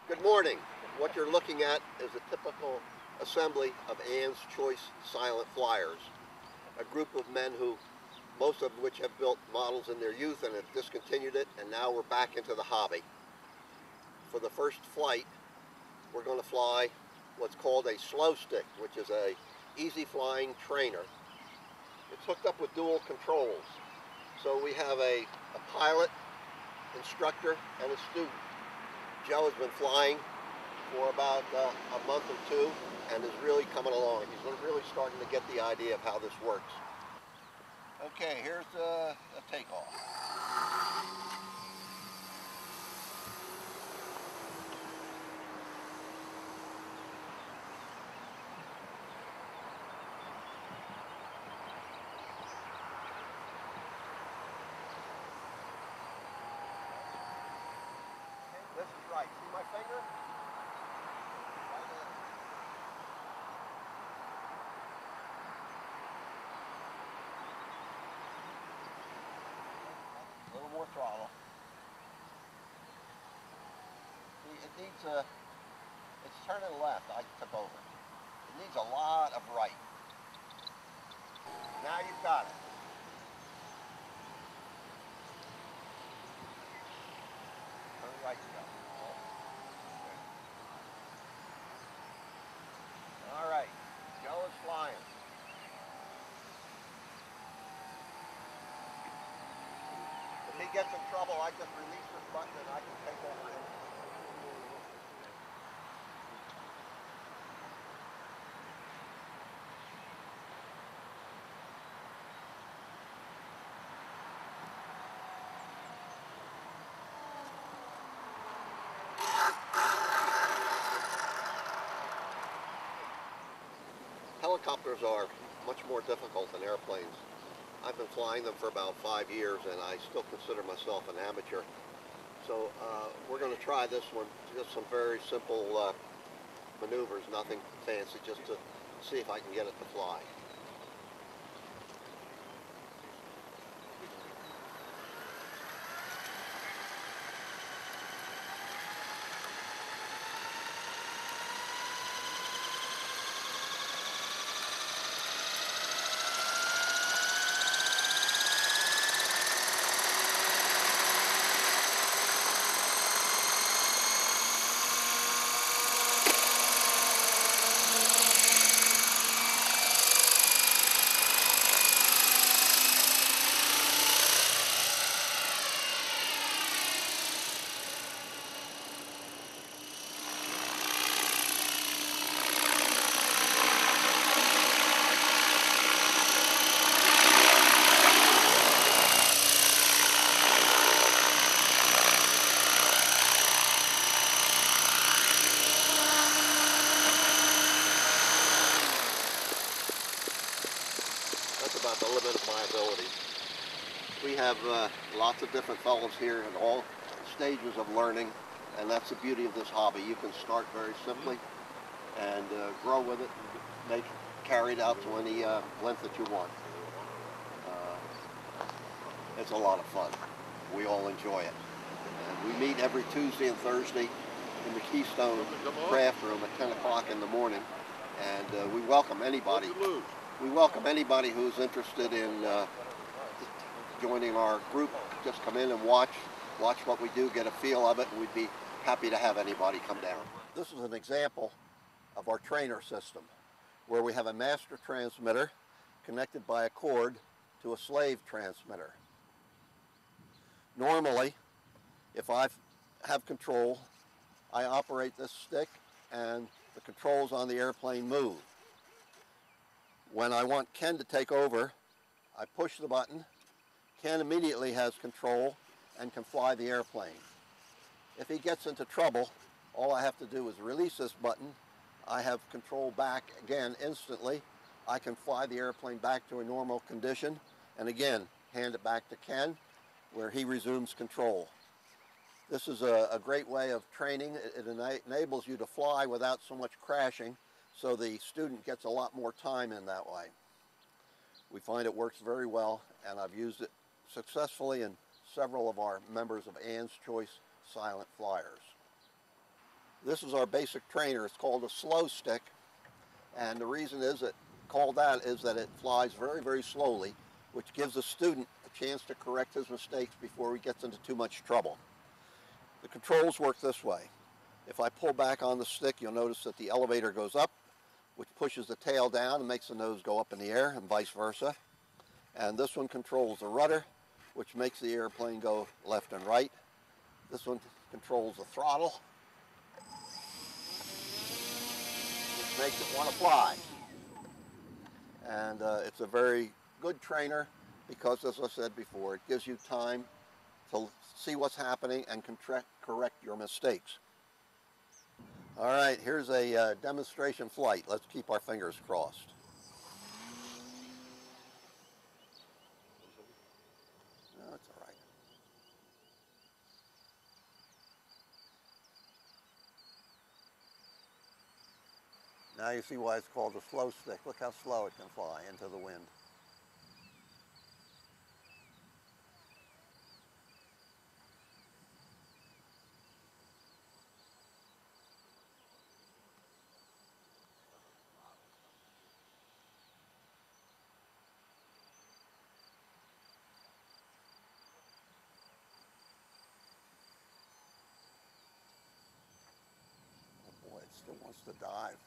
Good morning. What you're looking at is a typical assembly of Ann's Choice Silent Flyers, a group of men who, most of which have built models in their youth and have discontinued it, and now we're back into the hobby. For the first flight, we're going to fly what's called a slow stick, which is a easy flying trainer. It's hooked up with dual controls. So we have a pilot, instructor, and a student. Joe has been flying for about a month or two and is really coming along. He's really starting to get the idea of how this works. Okay, here's a takeoff. This is right. See my finger? Right in. A little more throttle. See, it needs it's turning left. I took over. It needs a lot of right. Now you've got it. Turn right, Joe. All right, Joe is flying. If he gets in trouble, I just release this button and I can take over him. Helicopters are much more difficult than airplanes. I've been flying them for about 5 years and I still consider myself an amateur. So we're going to try this one, just some very simple maneuvers, nothing fancy, just to see if I can get it to fly. That's about the limit of my ability. We have lots of different fellows here in all stages of learning, and that's the beauty of this hobby. You can start very simply and grow with it, carry it out to any length that you want. It's a lot of fun. We all enjoy it. And we meet every Tuesday and Thursday in the Keystone Craft Room at 10 o'clock in the morning, and we welcome anybody. We welcome anybody who's interested in joining our group. Just come in and watch what we do, get a feel of it, and we'd be happy to have anybody come down. This is an example of our trainer system, where we have a master transmitter connected by a cord to a slave transmitter. Normally, if I have control, I operate this stick and the controls on the airplane move. When I want Ken to take over, I push the button. Ken immediately has control and can fly the airplane. If he gets into trouble, all I have to do is release this button. I have control back again instantly. I can fly the airplane back to a normal condition and again hand it back to Ken where he resumes control. This is a great way of training. It enables you to fly without so much crashing, so the student gets a lot more time in that way. We find it works very well, and I've used it successfully in several of our members of Ann's Choice Silent Flyers. This is our basic trainer. It's called a slow stick, and the reason is that called that is that it flies very, very slowly, which gives the student a chance to correct his mistakes before he gets into too much trouble. The controls work this way. If I pull back on the stick, you'll notice that the elevator goes up, which pushes the tail down and makes the nose go up in the air, and vice versa. And this one controls the rudder, which makes the airplane go left and right. This one controls the throttle, which makes it want to fly. And it's a very good trainer because, as I said before, it gives you time to see what's happening and correct your mistakes. All right, here's a demonstration flight. Let's keep our fingers crossed. No, it's all right. Now you see why it's called a slow stick. Look how slow it can fly into the wind. Oh boy, it still wants to dive.